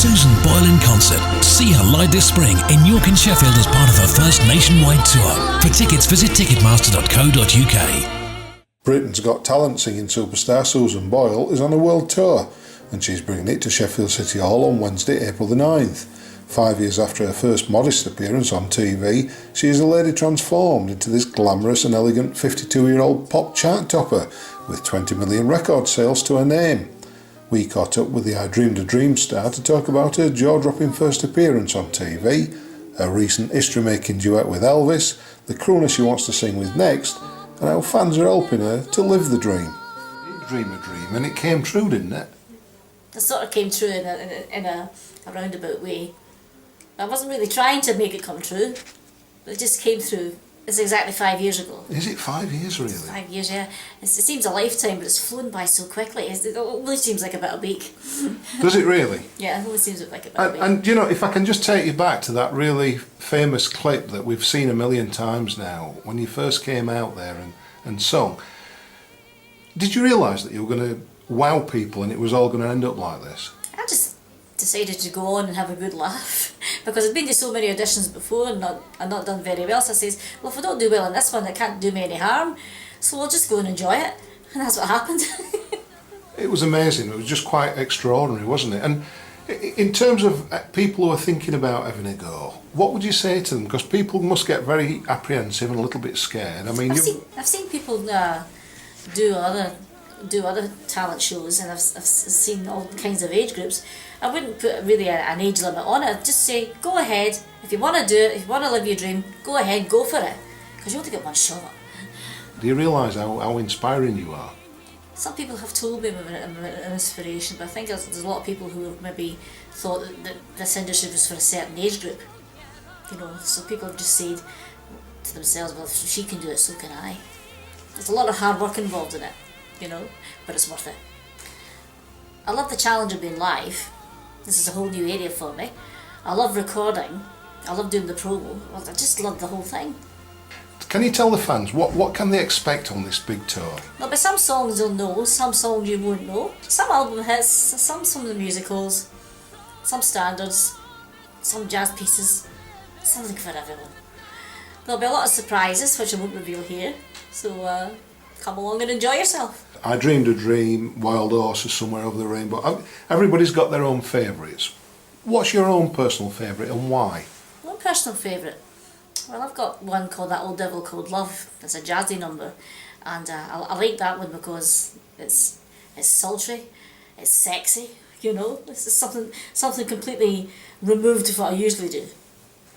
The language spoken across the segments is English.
Susan Boyle in concert. See her live this spring in York and Sheffield as part of her first nationwide tour. For tickets, visit ticketmaster.co.uk. Britain's Got Talent singing superstar Susan Boyle is on a world tour, and she's bringing it to Sheffield City Hall on Wednesday, April the 9th. 5 years after her first modest appearance on TV, she is a lady transformed into this glamorous and elegant 52-year-old pop chart topper with 20 million record sales to her name. We caught up with the I Dreamed a Dream star to talk about her jaw-dropping first appearance on TV, her recent history-making duet with Elvis, the crooner she wants to sing with next, and how fans are helping her to live the dream. You did dream a dream, and it came true, didn't it? It sort of came true in a roundabout way. I wasn't really trying to make it come true, but it just came through. It's exactly 5 years ago. Is it 5 years, really? 5 years, yeah. It seems a lifetime, but it's flown by so quickly. It only seems like about a week. Does it really? Yeah, it only seems like about a week. And you know, if I can just take you back to that really famous clip that we've seen a million times now, when you first came out there and sung, did you realise that you were going to wow people and it was all going to end up like this? I just decided to go on and have a good laugh because I've been to so many auditions before and not done very well, so I says, well, if I don't do well in this one it can't do me any harm, so we'll just go and enjoy it, and that's what happened. It was amazing. It was just quite extraordinary, wasn't it? And in terms of people who are thinking about having a go, what would you say to them? Because people must get very apprehensive and a little bit scared. I mean, I've seen people do other talent shows, and I've seen all kinds of age groups. I wouldn't put really an age limit on it. I'd just say, go ahead. If you want to do it, if you want to live your dream, go ahead, go for it. Because you only get one shot. Do you realise how inspiring you are? Some people have told me I'm an inspiration, but I think there's a lot of people who have maybe thought that this industry was for a certain age group. You know, so people have just said to themselves, well, if she can do it, so can I. There's a lot of hard work involved in it, you know, but it's worth it. I love the challenge of being live. This is a whole new area for me. I love recording. I love doing the promo. I just love the whole thing. Can you tell the fans what can they expect on this big tour? There'll be some songs you'll know, some songs you won't know. Some album hits, some of the musicals, some standards, some jazz pieces. Something for everyone. There'll be a lot of surprises which I won't reveal here. So come along and enjoy yourself. I Dreamed a Dream, Wild Horses, Somewhere Over the Rainbow. Everybody's got their own favourites. What's your own personal favourite and why? One personal favourite? Well, I've got one called That Old Devil Called Love. It's a jazzy number, and I like that one because it's sultry, it's sexy, you know. It's something completely removed from what I usually do.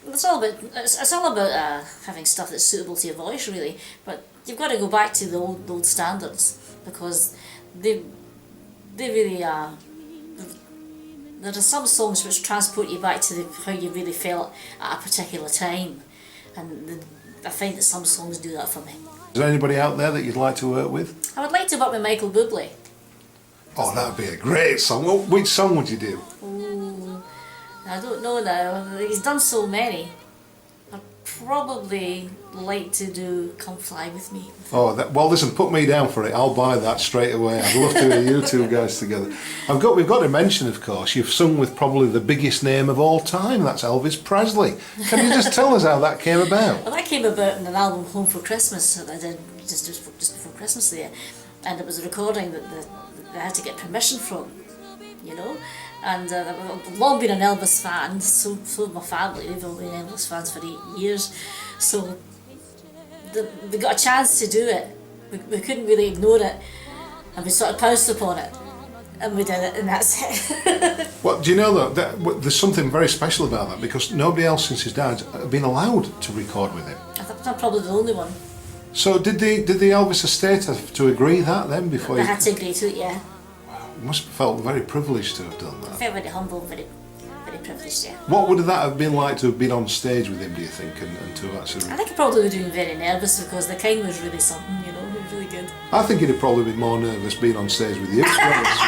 It's all about having stuff that's suitable to your voice, really. But you've got to go back to the old standards, because they really are. There are some songs which transport you back to how you really felt at a particular time, and I find that some songs do that for me. Is there anybody out there that you'd like to work with? I would like to work with Michael Bublé. Oh, that'd be a great song. Which song would you do? Ooh, I don't know now. He's done so many. I'd probably like to do Come Fly With Me. Oh, well, listen, put me down for it. I'll buy that straight away. I'd love to hear you two guys together. We've got to mention, of course, you've sung with probably the biggest name of all time. That's Elvis Presley. Can you just tell us how that came about? Well, that came about in an album, Home for Christmas, that I did just before Christmas there. And it was a recording that I had to get permission from, you know. And I've long been an Elvis fan, so have my family. They've all been Elvis fans for 8 years. So we got a chance to do it. We couldn't really ignore it, and we sort of pounced upon it, and we did it, and that's it. Well, do you know that there's something very special about that, because nobody else since his dad have been allowed to record with him. I think I'm probably the only one. So did the Elvis estate have to agree that then before? They had to agree to it, yeah. Wow, you must have felt very privileged to have done that. I felt very humble, very privileged, yeah. What would that have been like to have been on stage with him, do you think, and to have actually... I think I probably would have been very nervous, because the King was really something, you know, he was really good. I think he'd have probably been more nervous being on stage with you, to be honest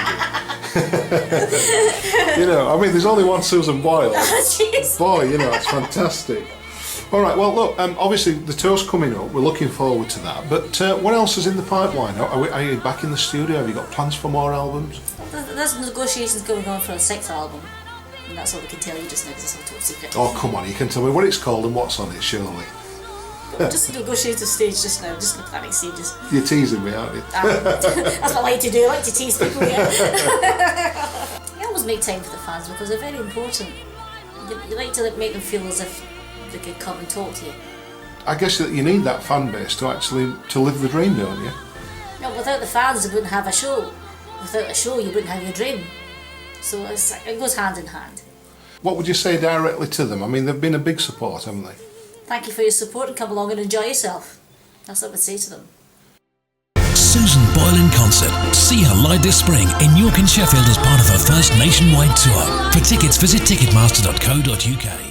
with you. You know, I mean, there's only one Susan Boyle. Oh, jeez. Boy, you know, it's fantastic. All right, well, look, obviously the tour's coming up. We're looking forward to that. But what else is in the pipeline? Are you back in the studio? Have you got plans for more albums? There's negotiations going on for a 6th album. And that's all we can tell you just now because it's all top secret. Oh, come on, you can tell me what it's called and what's on it, surely. Just negotiate the stage just now, just in the planning stages. You're teasing me, aren't you? That's what I like to do, I like to tease people, yeah. You always make time for the fans because they're very important. You like to make them feel as if they could come and talk to you. I guess that you need that fan base to actually to live the dream, don't you? No, without the fans you wouldn't have a show. Without a show you wouldn't have your dream. So it goes hand in hand. What would you say directly to them? I mean, they've been a big support, haven't they? Thank you for your support and come along and enjoy yourself. That's what I would say to them. Susan Boyle in concert. See her live this spring in York and Sheffield as part of her first nationwide tour. For tickets, visit ticketmaster.co.uk.